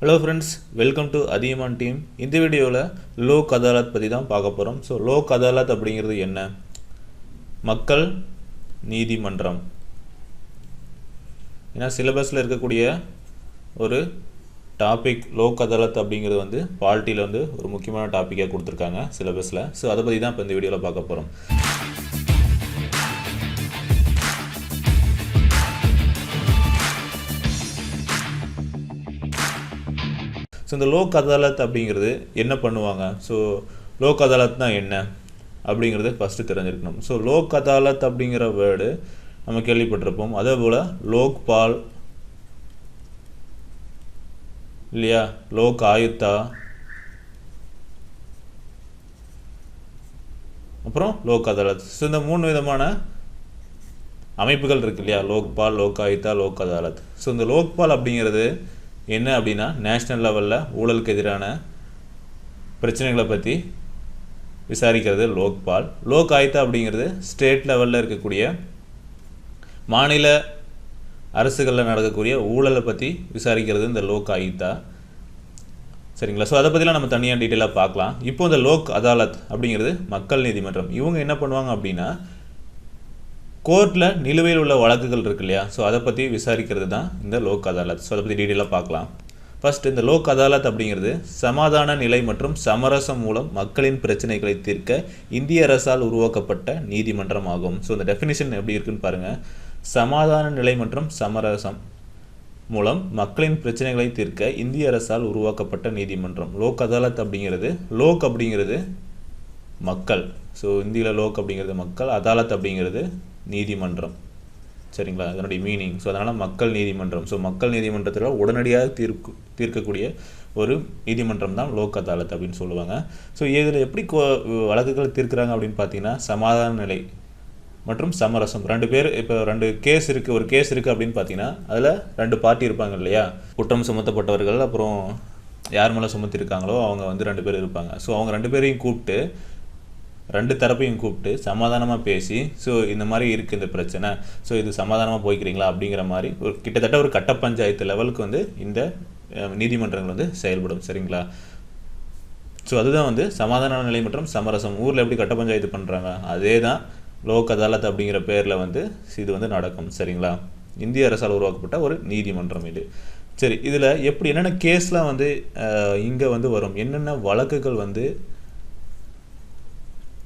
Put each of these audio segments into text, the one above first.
Hello friends, welcome to Athiyaman team. இந்த வீடியோவில் லோக் அதாலத் பற்றி தான் பார்க்க போகிறோம். ஸோ லோக் அதாலத் அப்படிங்கிறது என்ன? மக்கள் நீதிமன்றம். ஏன்னா சிலபஸில் இருக்கக்கூடிய ஒரு டாபிக் லோக் அதாலத் அப்படிங்கிறது வந்து பாலிட்டியில் வந்து ஒரு முக்கியமான டாப்பிக்காக கொடுத்துருக்காங்க சிலபஸில். ஸோ அதை பற்றி தான் இப்போ இந்த வீடியோவில் பார்க்க போகிறோம். ஸோ இந்த லோக் அதாலத் அப்படிங்கிறது என்ன பண்ணுவாங்க? ஸோ லோக் அதாலத்னா என்ன அப்படிங்கிறது ஃபஸ்ட்டு தெரிஞ்சிருக்கணும். ஸோ லோக் அதாலத் அப்படிங்கிற வேர்டு நம்ம கேள்விப்பட்டிருப்போம். அதே போல் லோக்பால் இல்லையா, லோக் ஆயுக்தா, அப்புறம் லோக் அதாலத். ஸோ இந்த 3 விதமான அமைப்புகள் இருக்கு இல்லையா, லோக்பால், லோக் ஆயுக்தா, லோக் அதாலத். ஸோ இந்த லோக்பால் அப்படிங்கிறது என்ன அப்படின்னா, நேஷ்னல் லெவலில் ஊழலுக்கு எதிரான பிரச்சனைகளை பற்றி விசாரிக்கிறது லோக்பால். லோக் ஆயுக்தா அப்படிங்கிறது ஸ்டேட் லெவலில் இருக்கக்கூடிய மாநில அரசுகளில் நடக்கக்கூடிய ஊழலை பற்றி விசாரிக்கிறது இந்த லோக் ஆயுக்தா. சரிங்களா? ஸோ அதை பற்றிலாம் நம்ம தனியாக டீட்டெயிலாக பார்க்கலாம். இப்போ இந்த லோக் அதாலத் அப்படிங்கிறது மக்கள் நீதிமன்றம். இவங்க என்ன பண்ணுவாங்க அப்படின்னா, கோர்ட்டில் நிலுவையில் உள்ள வழக்குகள் இருக்கு இல்லையா, ஸோ அதை பற்றி விசாரிக்கிறது தான் இந்த லோக் அதாலத். ஸோ அதை பற்றி டீட்டெயிலாக பார்க்கலாம். ஃபர்ஸ்ட், இந்த லோக் அதாலத் அப்படிங்கிறது சமாதான நிலை மற்றும் சமரசம் மூலம் மக்களின் பிரச்சனைகளை தீர்க்க இந்திய அரசால் உருவாக்கப்பட்ட நீதிமன்றம் ஆகும். ஸோ இந்த டெஃபினிஷன் எப்படி இருக்குன்னு பாருங்கள். சமாதான நிலை மற்றும் சமரசம் மூலம் மக்களின் பிரச்சனைகளை தீர்க்க இந்திய அரசால் உருவாக்கப்பட்ட நீதிமன்றம். லோக் அதாலத் அப்படிங்கிறது, லோக் அப்படிங்கிறது மக்கள். ஸோ இந்தியில் லோக் அப்படிங்கிறது மக்கள், அதாலத் அப்படிங்கிறது நீதிமன்றம். சரிங்களா? அதனுடைய மீனிங். ஸோ அதனால் மக்கள் நீதிமன்றம். ஸோ மக்கள் நீதிமன்றத்தில் உடனடியாக தீர்க்கக்கூடிய ஒரு நீதிமன்றம் தான் லோக் அதாலத் அப்படின்னு சொல்லுவாங்க. ஸோ இதில் எப்படி வழக்குகள் தீர்க்கிறாங்க அப்படின்னு பார்த்தீங்கன்னா, சமாதான நிலை மற்றும் சமரசம். 2 பேர், இப்போ 2 கேஸ் இருக்குது, ஒரு கேஸ் இருக்குது அப்படின்னு பார்த்தீங்கன்னா அதில் 2 பார்ட்டி இருப்பாங்க இல்லையா, குற்றம் சுமத்தப்பட்டவர்கள், அப்புறம் யார் மேலே சுமத்திருக்காங்களோ அவங்க வந்து 2 பேர் இருப்பாங்க. ஸோ அவங்க 2 பேரையும் கூப்பிட்டு, 2 தரப்பையும் கூப்பிட்டு சமாதானமாக பேசி, ஸோ இந்த மாதிரி இருக்குது இந்த பிரச்சனை, ஸோ இது சமாதானமாக போய்க்கிறீங்களா அப்படிங்கிற மாதிரி ஒரு கிட்டத்தட்ட ஒரு கட்ட பஞ்சாயத்து லெவலுக்கு வந்து இந்த நீதிமன்றங்கள் வந்து செயல்படும். சரிங்களா? ஸோ அதுதான் வந்து சமாதான நிலை மற்றும் சமரசம். ஊரில் எப்படி கட்ட பஞ்சாயத்து பண்ணுறாங்க, அதே தான் லோக் அதாலத் அப்படிங்கிற பேரில் வந்து இது வந்து நடக்கும். சரிங்களா? இந்திய அரசால் உருவாக்கப்பட்ட ஒரு நீதிமன்றம் இது. சரி, இதில் எப்படி என்னென்ன கேஸ்லாம் வந்து இங்கே வந்து வரும், என்னென்ன வழக்குகள் வந்து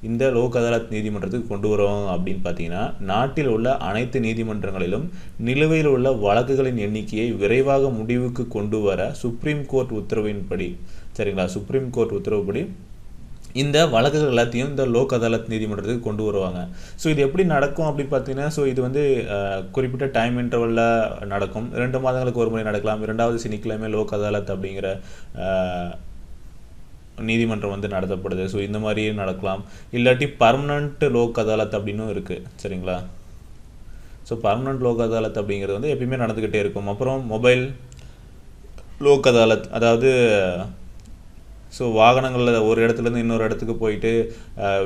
இந்த லோக் அதாலத் நீதிமன்றத்துக்கு கொண்டு வரோம் அப்படின்னு பார்த்தீங்கன்னா, நாட்டில் உள்ள அனைத்து நீதிமன்றங்களிலும் நிலுவையில் உள்ள வழக்குகளின் எண்ணிக்கையை விரைவாக முடிவுக்கு கொண்டு வர சுப்ரீம் கோர்ட் உத்தரவின்படி, சரிங்களா, சுப்ரீம் கோர்ட் உத்தரவுப்படி இந்த வழக்குகள் எல்லாத்தையும் இந்த லோக் அதாலத் நீதிமன்றத்துக்கு கொண்டு வருவாங்க. ஸோ இது எப்படி நடக்கும் அப்படின்னு பார்த்தீங்கன்னா, ஸோ இது வந்து குறிப்பிட்ட டைம் இன்டர்வலில் நடக்கும். 2 மாதங்களுக்கு ஒரு முறை நடக்கலாம். 2வது சனிக்கிழமை லோக் அதாலத் அப்படிங்கிற நீதிமன்றம் வந்து நடத்தப்படுது. ஸோ இந்த மாதிரியே நடக்கலாம். இல்லாட்டி பர்மனண்ட் லோக் அதாலத் அப்படின்னும் இருக்குது. சரிங்களா? ஸோ பர்மனண்ட் லோக் அதாலத் அப்படிங்கிறது வந்து எப்பயுமே நடந்துக்கிட்டே இருக்கும். அப்புறம் மொபைல் லோக் அதாலத், அதாவது ஸோ வாகனங்களில் ஒரு இடத்துலேருந்து இன்னொரு இடத்துக்கு போயிட்டு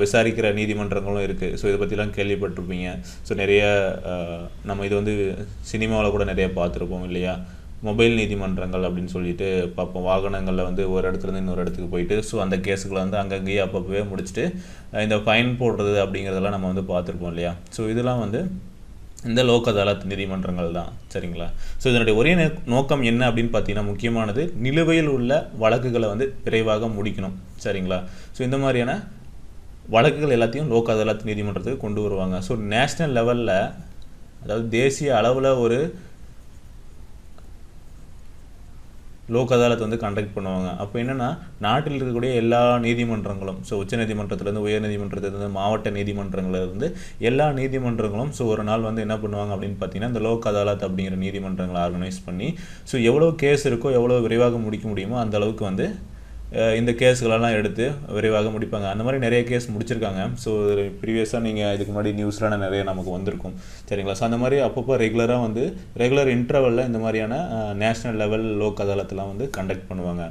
விசாரிக்கிற நீதிமன்றங்களும் இருக்குது. ஸோ இதை பற்றிலாம் கேள்விப்பட்டிருப்பீங்க. ஸோ நிறைய நம்ம இது வந்து சினிமாவில் கூட நிறைய பார்த்துருப்போம் இல்லையா, மொபைல் நீதிமன்றங்கள் அப்படின்னு சொல்லிட்டு பார்ப்போம். வாகனங்களில் வந்து ஒரு இடத்துலேருந்து இன்னொரு இடத்துக்கு போயிட்டு ஸோ அந்த கேஸுகளை வந்து அங்கங்கேயே அப்பப்போவே முடிச்சுட்டு இந்த ஃபைன் போடுறது அப்படிங்கிறதெல்லாம் நம்ம வந்து பார்த்துருப்போம் இல்லையா. ஸோ இதெல்லாம் வந்து இந்த லோக் அதாலத் நீதிமன்றங்கள் தான். சரிங்களா? ஸோ இதனுடைய ஒரே நோக்கம் என்ன அப்படின்னு பார்த்தீங்கன்னா, முக்கியமானது நிலுவையில் உள்ள வழக்குகளை வந்து விரைவாக முடிக்கணும். சரிங்களா? ஸோ இந்த மாதிரியான வழக்குகள் எல்லாத்தையும் லோக் அதாலத் நீதிமன்றத்துக்கு கொண்டு வருவாங்க. ஸோ நேஷ்னல் லெவலில், அதாவது தேசிய அளவில் ஒரு லோக் அதாலத் வந்து கண்டக்ட் பண்ணுவாங்க. அப்போ என்னென்னா, நாட்டில் இருக்கக்கூடிய எல்லா நீதிமன்றங்களும், ஸோ உச்ச நீதிமன்றத்திலேருந்து உயர் நீதிமன்றத்திலேருந்து மாவட்ட நீதிமன்றங்கள்லேருந்து எல்லா நீதிமன்றங்களும் ஸோ ஒரு நாள் வந்து என்ன பண்ணுவாங்க அப்படின்னு பார்த்தீங்கன்னா, இந்த லோக் அதாலத் அப்படிங்கிற நீதிமன்றங்களை ஆர்கனைஸ் பண்ணி, ஸோ எவ்வளோ கேஸ் இருக்கோ எவ்வளோ விரைவாக முடிக்க முடியுமோ அந்த அளவுக்கு வந்து இந்த கேஸுகளெல்லாம் எடுத்து விரைவாக முடிப்பாங்க. அந்த மாதிரி நிறைய கேஸ் முடிச்சிருக்காங்க. ஸோ ப்ரீவியஸாக நீங்கள் இதுக்கு முன்னாடி நியூஸ்லாம் நிறைய நமக்கு வந்திருக்கும். சரிங்களா? ஸோ அந்த மாதிரி அப்பப்போ ரெகுலராக வந்து ரெகுலர் இன்டர்வலில் இந்த மாதிரியான நேஷ்னல் லெவல் லோக் அதாலத்லாம் வந்து கண்டக்ட் பண்ணுவாங்க.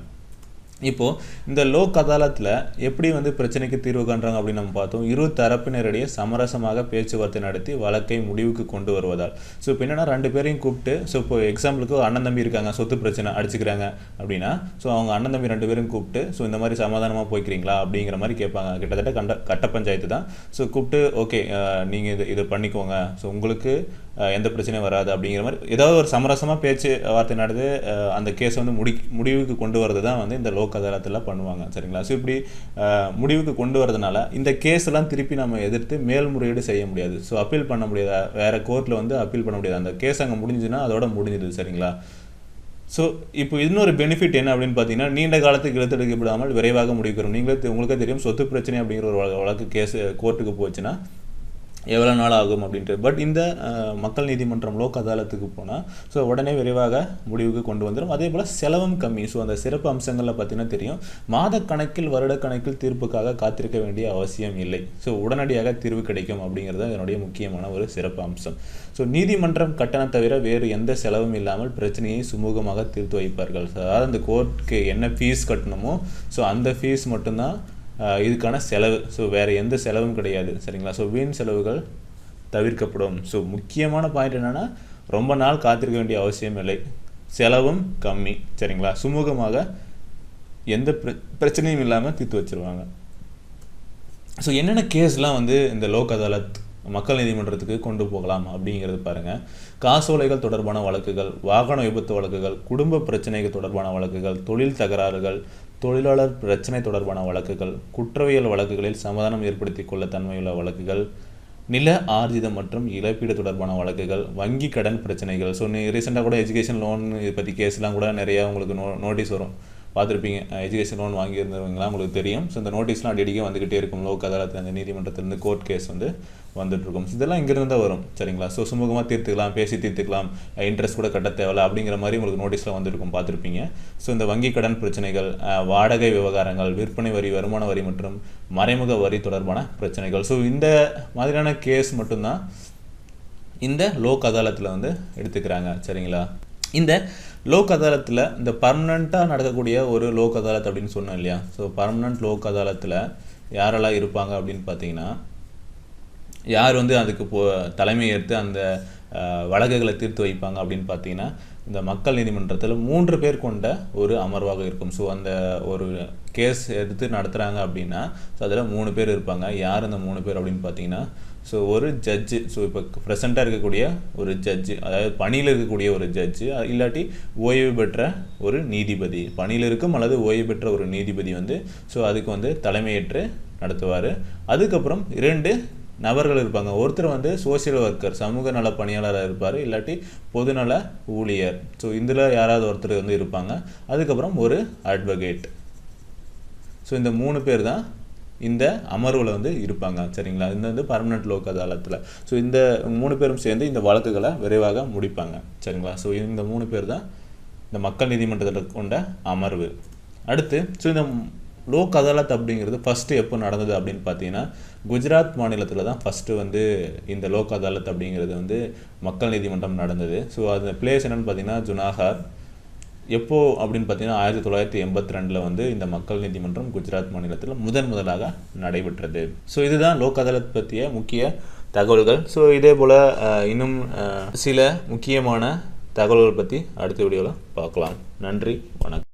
இப்போது இந்த லோக் அதாலத்தில் எப்படி வந்து பிரச்சனைக்கு தீர்வு காண்றாங்க அப்படின்னு நம்ம பார்த்தோம். இரு தரப்பினரிடையே சமரசமாக பேச்சுவார்த்தை நடத்தி வழக்கை முடிவுக்கு கொண்டு வருவதால். ஸோ இப்போ என்னென்னா 2 பேரையும் கூப்பிட்டு, ஸோ இப்போ எக்ஸாம்பிளுக்கு அண்ணன் தம்பி இருக்காங்க, சொத்து பிரச்சனை அடிச்சுக்கிறாங்க அப்படின்னா, ஸோ அவங்க அண்ணன் தம்பி 2 பேரும் கூப்பிட்டு, ஸோ இந்த மாதிரி சமாதானமாக போய்க்கிறீங்களா அப்படிங்கிற மாதிரி கேட்பாங்க. கிட்டத்தட்ட கட்ட பஞ்சாயத்து தான். ஸோ கூப்பிட்டு ஓகே நீங்கள் இதை பண்ணிக்கோங்க, ஸோ உங்களுக்கு எந்த பிரச்சனையும் வராது அப்படிங்கிற மாதிரி ஏதாவது ஒரு சமரசமாக பேச்சு வார்த்தை நடந்து அந்த கேஸை வந்து முடிவுக்கு கொண்டு வரது தான் வந்து இந்த லோக் அதாலத்தில் பண்ணுவாங்க. சரிங்களா? ஸோ இப்படி முடிவுக்கு கொண்டு வரதுனால இந்த கேஸ்லாம் திருப்பி நம்ம எதிர்த்து மேல்முறையீடு செய்ய முடியாது. ஸோ அப்பீல் பண்ண முடியாது, வேறு கோர்ட்டில் வந்து அப்பீல் பண்ண முடியாது. அந்த கேஸ் அங்கே முடிஞ்சுன்னா அதோட முடிஞ்சுது. சரிங்களா? ஸோ இப்போ இன்னொரு பெனிஃபிட் என்ன அப்படின்னு பார்த்தீங்கன்னா, நீண்ட காலத்துக்கு இழுத்தெடுக்கப்படாமல் விரைவாக முடிவுக்கு வரும். உங்களுக்கே தெரியும், சொத்து பிரச்சனை அப்படிங்கிற ஒரு வழக்கு கேஸ் கோர்ட்டுக்கு போச்சுன்னா எவ்வளோ நாள் ஆகும் அப்படின்ட்டு. பட் இந்த மக்கள் நீதிமன்றம் லோக் அதாலத்துக்கு போனால் ஸோ உடனே விரைவாக முடிவுக்கு கொண்டு வந்துடும். அதே போல் செலவும் கம்மி. ஸோ அந்த சிறப்பு அம்சங்களில் பார்த்தீங்கன்னா தெரியும், மாதக்கணக்கில் வருடக்கணக்கில் தீர்ப்புக்காக காத்திருக்க வேண்டிய அவசியம் இல்லை. ஸோ உடனடியாக தீர்வு கிடைக்கும் அப்படிங்கிறது என்னுடைய முக்கியமான ஒரு சிறப்பு அம்சம். ஸோ நீதிமன்றம் கட்டணம் தவிர வேறு எந்த செலவும் இல்லாமல் பிரச்சனையை சுமூகமாக தீர்த்து வைப்பார்கள். அதாவது அந்த கோர்ட்டுக்கு என்ன ஃபீஸ் கட்டணுமோ ஸோ அந்த ஃபீஸ் மட்டும்தான் இதுக்கான செலவு. ஸோ வேறு எந்த செலவும் கிடையாது. சரிங்களா? ஸோ வீண் செலவுகள் தவிர்க்கப்படும். ஸோ முக்கியமான பாயிண்ட் என்னென்னா, ரொம்ப நாள் காத்திருக்க வேண்டிய அவசியம் இல்லை, செலவும் கம்மி. சரிங்களா? சுமூகமாக எந்த பிரச்சனையும் இல்லாமல் தீர்த்து வச்சுருவாங்க. ஸோ என்னென்ன கேஸ்லாம் வந்து இந்த லோக் அதாலத் மக்கள் நீதிமன்றத்துக்கு கொண்டு போகலாம் அப்படிங்கிறது பாருங்கள். காசோலைகள் தொடர்பான வழக்குகள், வாகன விபத்து வழக்குகள், குடும்ப பிரச்சனைகள் தொடர்பான வழக்குகள், தொழில் தகராறுகள், தொழிலாளர் பிரச்சனை தொடர்பான வழக்குகள், குற்றவியல் வழக்குகளில் சமாதானம் ஏற்படுத்தி கொள்ள தன்மையுள்ள வழக்குகள், நில ஆர்ஜிதம் மற்றும் இழப்பீடு தொடர்பான வழக்குகள், வங்கி கடன் பிரச்சனைகள். ஸோ ரீசெண்டாக கூட எஜுகேஷன் லோன் இதை பற்றி கேஸ்லாம் கூட நிறையா உங்களுக்கு நோட்டீஸ் வரும், பார்த்துருப்பீங்க. எஜுகேஷன் லோன் வாங்கியிருந்தவங்களாம் உங்களுக்கு தெரியும். ஸோ இந்த நோட்டீஸ்லாம் அடிக்கடி வந்துக்கிட்டே இருக்கும். லோக் அதாலத்தில் அந்த நீதிமன்றத்திலேருந்து கோர்ட் கேஸ் வந்து வந்துட்டுருக்கும். இதெல்லாம் இங்கேருந்து தான் வரும். சரிங்களா? ஸோ சுமூகமாக தீர்த்துக்கலாம், பேசி தீர்த்துக்கலாம், இன்ட்ரெஸ்ட் கூட கட்ட தேவையில்ல அப்படிங்கிற மாதிரி உங்களுக்கு நோட்டீஸ்லாம் வந்துருக்கும், பார்த்துருப்பீங்க. ஸோ இந்த வங்கி கடன் பிரச்சனைகள், வாடகை விவகாரங்கள், விற்பனை வரி, வருமான வரி மற்றும் மறைமுக வரி தொடர்பான பிரச்சனைகள். ஸோ இந்த மாதிரியான கேஸ் மட்டும்தான் இந்த லோக் அதாலத்தில் வந்து எடுத்துக்கிறாங்க. சரிங்களா? இந்த லோக் அதாலத்தில் இந்த பர்மனெண்ட்டாக நடக்கக்கூடிய ஒரு லோக் அதாலத் அப்படின்னு சொன்னோம் இல்லையா? ஸோ பர்மனெண்ட் லோக் அதாலத்தில் யாரெல்லாம் இருப்பாங்க அப்படின்னு பார்த்தீங்கன்னா, யார் வந்து அதுக்கு தலைமை ஏற்று அந்த வழக்குகளை தீர்த்து வைப்பாங்க அப்படின்னு பார்த்தீங்கன்னா, இந்த மக்கள் நீதிமன்றத்தில் 3 பேர் கொண்ட ஒரு அமர்வாக இருக்கும். ஸோ அந்த ஒரு கேஸ் எடுத்து நடத்துகிறாங்க அப்படின்னா ஸோ அதில் 3 பேர் இருப்பாங்க. யார் அந்த 3 பேர் அப்படின்னு பார்த்தீங்கன்னா, ஸோ ஒரு ஜட்ஜு, ஸோ இப்போ ப்ரெசண்ட்டாக இருக்கக்கூடிய ஒரு ஜட்ஜு, அதாவது பணியில் இருக்கக்கூடிய ஒரு ஜட்ஜு, இல்லாட்டி ஓய்வு பெற்ற ஒரு நீதிபதி, பணியில் இருக்கும் அல்லது ஓய்வு பெற்ற ஒரு நீதிபதி வந்து ஸோ அதுக்கு வந்து தலைமையேற்று நடத்துவார். அதுக்கப்புறம் 2 நபர்கள் இருப்பாங்க. ஒருத்தர் வந்து சோசியல் ஒர்க்கர், சமூக நல பணியாளராக இருப்பார், இல்லாட்டி பொதுநல ஊழியர். ஸோ இதில் யாராவது ஒருத்தர் வந்து இருப்பாங்க. அதுக்கப்புறம் ஒரு அட்வொகேட். ஸோ இந்த 3 பேர் தான் இந்த அமர்வில் வந்து இருப்பாங்க. சரிங்களா? இந்த வந்து பர்மனெண்ட் லோக் அதாலத்தில். ஸோ இந்த 3 பேரும் சேர்ந்து இந்த வழக்குகளை விரைவாக முடிப்பாங்க. சரிங்களா? ஸோ இந்த 3 பேர் தான் இந்த மக்கள் நீதிமன்றத்தில் கொண்ட அமர்வு. அடுத்து ஸோ இந்த லோக் அதாலத் அப்படிங்கிறது ஃபஸ்ட்டு எப்போ நடந்தது அப்படின்னு பார்த்தீங்கன்னா, குஜராத் மாநிலத்தில் தான் ஃபஸ்ட்டு வந்து இந்த லோக் அதாலத் அப்படிங்கிறது வந்து மக்கள் நீதிமன்றம் நடந்தது. ஸோ அந்த பிளேஸ் என்னென்னு பார்த்தீங்கன்னா ஜுனாகர். எப்போ அப்படின்னு பார்த்தீங்கன்னா 1982 வந்து இந்த மக்கள் நீதிமன்றம் குஜராத் மாநிலத்தில் முதலாக நடைபெற்றது. ஸோ இதுதான் லோக் அதாலத் பற்றிய முக்கிய தகவல்கள். ஸோ இதே போல் இன்னும் சில முக்கியமான தகவல்கள் பற்றி அடுத்த வீடியோவில் பார்க்கலாம். நன்றி, வணக்கம்.